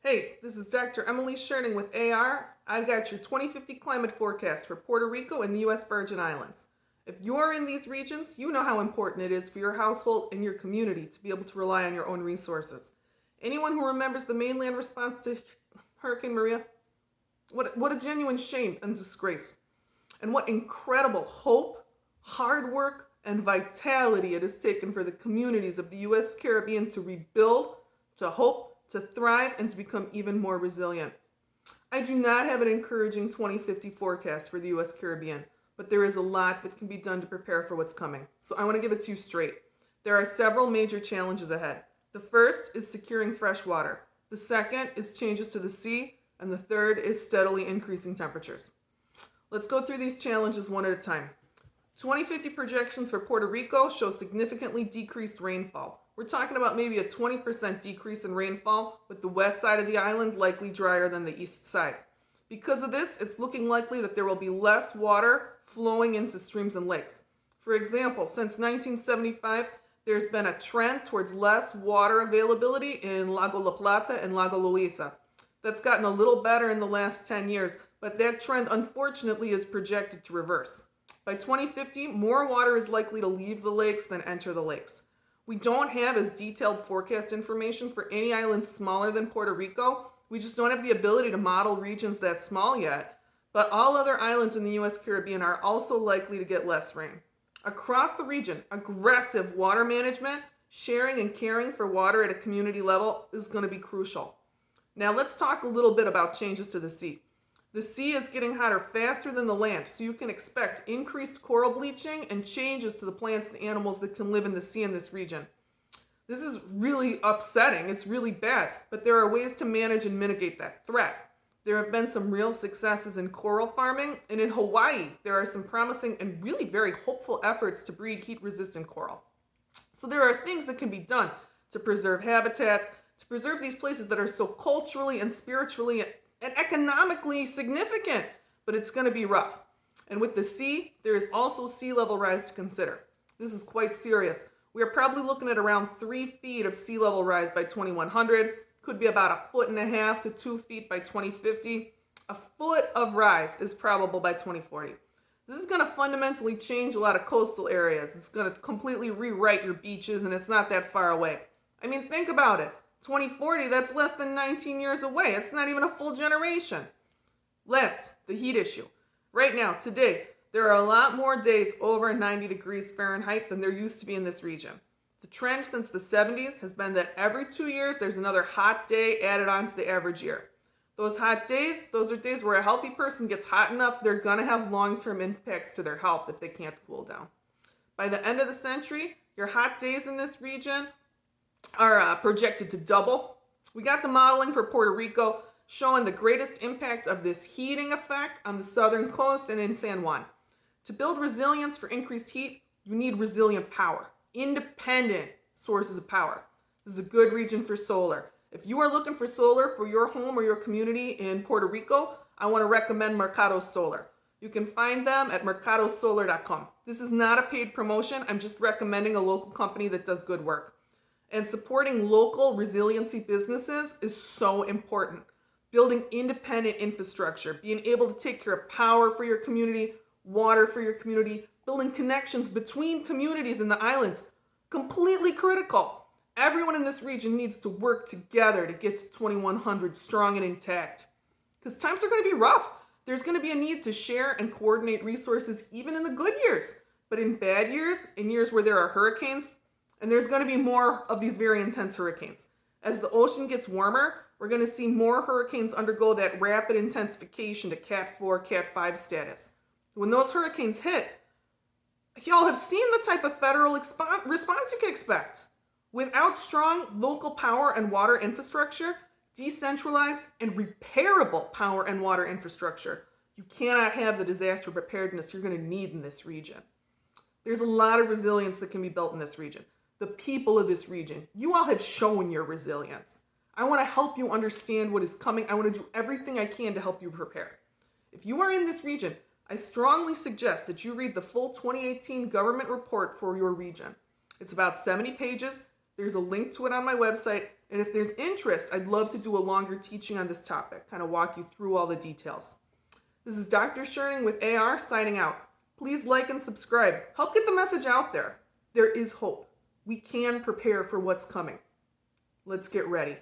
Hey, this is Dr. Emily Scherning with AR. I've got your 2050 climate forecast for Puerto Rico and the U.S. Virgin Islands. If you're in these regions, you know how important it is for your household and your community to be able to rely on your own resources. Anyone who remembers the mainland response to Hurricane Maria? What a genuine shame and disgrace. And what incredible hope, hard work, and vitality it has taken for the communities of the U.S. Caribbean to rebuild, to hope, to thrive, and to become even more resilient. I do not have an encouraging 2050 forecast for the U.S. Caribbean, but there is a lot that can be done to prepare for what's coming. So I want to give it to you straight. There are several major challenges ahead. The first is securing fresh water. The second is changes to the sea. And the third is steadily increasing temperatures. Let's go through these challenges one at a time. 2050 projections for Puerto Rico show significantly decreased rainfall. We're talking about maybe a 20% decrease in rainfall, with the west side of the island likely drier than the east side. Because of this, it's looking likely that there will be less water flowing into streams and lakes. For example, since 1975, there's been a trend towards less water availability in Lago La Plata and Lago Luisa. That's gotten a little better in the last 10 years, but that trend unfortunately is projected to reverse. By 2050, more water is likely to leave the lakes than enter the lakes. We don't have as detailed forecast information for any islands smaller than Puerto Rico. We just don't have the ability to model regions that small yet. But all other islands in the U.S. Caribbean are also likely to get less rain. Across the region, aggressive water management, sharing and caring for water at a community level is going to be crucial. Now let's talk a little bit about changes to the sea. The sea is getting hotter faster than the land, so you can expect increased coral bleaching and changes to the plants and animals that can live in the sea in this region. This is really upsetting, it's really bad, but there are ways to manage and mitigate that threat. There have been some real successes in coral farming, and in Hawaii, there are some promising and really very hopeful efforts to breed heat-resistant coral. So there are things that can be done to preserve habitats, to preserve these places that are so culturally and spiritually and economically significant, but it's going to be rough. And with the sea, there is also sea level rise to consider. This is quite serious. We are probably looking at around 3 feet of sea level rise by 2100. Could be about 1.5 to 2 feet by 2050. A foot of rise is probable by 2040. This is going to fundamentally change a lot of coastal areas. It's going to completely rewrite your beaches, and it's not that far away. I mean, think about it. 2040, that's less than 19 years away. It's not even a full generation. Last, the heat issue. Right now, today, there are a lot more days over 90 degrees Fahrenheit than there used to be in this region. The trend since the 70s has been that every 2 years, there's another hot day added on to the average year. Those hot days, those are days where a healthy person gets hot enough, they're going to have long-term impacts to their health if they can't cool down. By the end of the century, your hot days in this region are projected to double. We got the modeling for Puerto Rico showing the greatest impact of this heating effect on the southern coast and in San Juan. To build resilience for increased heat, you need resilient power, independent sources of power. This is a good region for solar. If you are looking for solar for your home or your community in Puerto Rico, I want to recommend Mercado Solar. You can find them at mercadosolar.com. This is not a paid promotion. I'm just recommending a local company that does good work. And supporting local resiliency businesses is so important. Building independent infrastructure, being able to take care of power for your community, water for your community, building connections between communities in the islands, completely critical. Everyone in this region needs to work together to get to 2100 strong and intact. Because times are going to be rough. There's going to be a need to share and coordinate resources even in the good years. But in bad years, in years where there are hurricanes, and there's going to be more of these very intense hurricanes. As the ocean gets warmer, we're going to see more hurricanes undergo that rapid intensification to Cat 4, Cat 5 status. When those hurricanes hit, y'all have seen the type of federal response you can expect. Without strong local power and water infrastructure, decentralized and repairable power and water infrastructure, you cannot have the disaster preparedness you're going to need in this region. There's a lot of resilience that can be built in this region. The people of this region, you all have shown your resilience. I want to help you understand what is coming. I want to do everything I can to help you prepare. If you are in this region, I strongly suggest that you read the full 2018 government report for your region. It's about 70 pages. There's a link to it on my website, And if there's interest, I'd love to do a longer teaching on this topic, kind of walk you through all the details. This is Dr. Scherning with AR signing out. Please like and subscribe. Help get the message out there. There is hope. We can prepare for what's coming. Let's get ready.